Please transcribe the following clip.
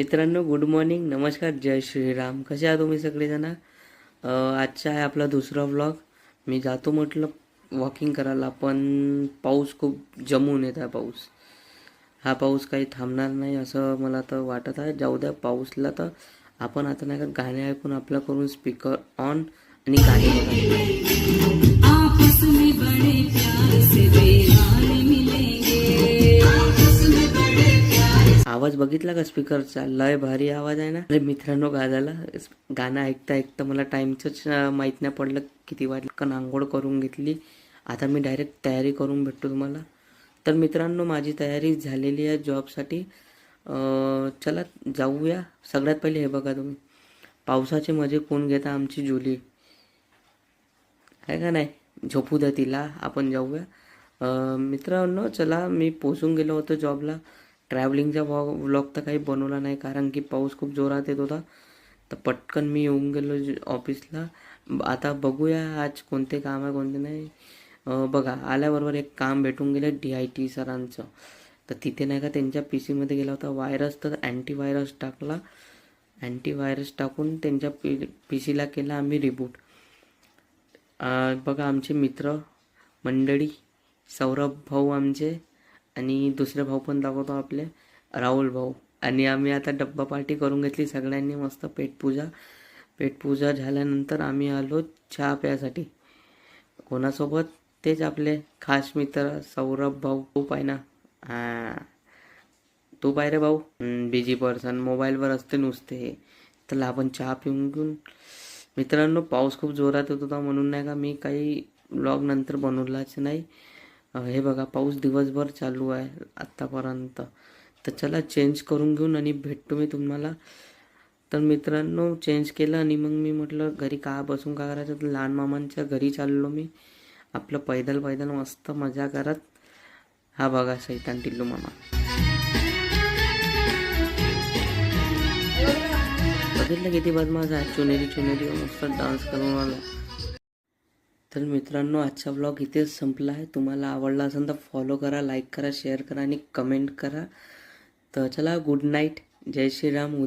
मित्रांनो, good morning, नमस्कार, जय श्रीराम. कसे आहात तुम्ही सगळेजण? आजचा आहे आपला दुसरा व्लॉग. मी जातो म्हटलं वॉकिंग करायला, पण पाऊस खूप जमून येत आहे. हा पाऊस काही थांबणार नाही असं मला तर वाटत आहे. जाऊ द्या पाऊसला. तर आपण आता नाही का गाणे ऐकून आपला करून स्पीकर ऑन आणि गाणे बघा. आपस में बड़े प्यार से बेहाल मिलेंगे. आवाज बघितला का स्पीकरचा? लय भारी आवाज आहे ना. अरे मित्रांनो, गाणं ऐकता ऐकता मला टाइमच माहीत नाही पडलं किती वाजलं. कारण आंघोळ करून घेतली. आता मी डायरेक्ट तयारी करून भेटतो तुम्हाला. तर मित्रांनो, माझी तयारी झालेली आहे जॉबसाठी. चला जाऊया. सगळ्यात पहिले हे बघा तुम्ही, पावसाचे मजे कोण घेता? आमची जुली आहे का नाही? झोपू द्या तिला, आपण जाऊया. मित्रांनो चला, मी पोचून गेलो होतो जॉबला. ट्रॅव्हलिंगचा व्लॉग तर काही बनवला नाही, कारण की पाऊस खूप जोरात येत होता. तर पटकन मी येऊन गेलो ऑफिसला. आता बघूया आज कोणते काम आहे कोणते नाही. बघा, आल्याबरोबर एक काम भेटून गेलं DIT सरांचं. तर तिथे नाही का त्यांच्या PC मध्ये गेला होता व्हायरस, तर अँटीव्हायरस टाकला. अँटीव्हायरस टाकून त्यांच्या PC ला केला आम्ही रिबूट. बघा, आमचे मित्र मंडळी, सौरभ भाऊ आमचे, आणि दुसरे भाऊ पण दाखवतो आपले, राहुल भाऊ. आणि आम्ही आता डब्बा पार्टी करून घेतली सगळ्यांनी, मस्त पेटपूजा झाल्यानंतर आम्ही आलो चहा प्यायसाठी. कोणासोबत? तेच आपले खास मित्र सौरभ भाऊ. तू पाय ना, हां तू पाय रे भाऊ. बिझी पर्सन, मोबाईलवर असते नुसते. तर आपण चहा पिऊन घेऊन. मित्रांनो, पाऊस खूप जोरात येत होता, म्हणून नाही का मी काही ब्लॉग नंतर बनवलाच नाही. हे बघा, पाऊस दिवसभर चालू आहे आत्तापर्यंत. तर चला चेंज करून घेऊन आणि भेटतो मी तुम्हाला. तर मित्रांनो, चेंज केलं आणि मग मी म्हटलं घरी का बसून का करायचं, तर लहान मामांच्या घरी चाललो मी. आपलं पैदल मस्त मजा करत. हा बघा सैतान टिल्लू मामा. बघितलं किती बदमाश आहे. चुनेरी मस्त डान्स करून आला. तर मित्रांनो, आजचा व्लॉग इथेच संपला आहे. तुम्हाला आवडला असेल तर फॉलो करा, लाईक करा, शेअर करा आणि कमेंट करा. तर चला, गुड नाईट, जय श्रीराम.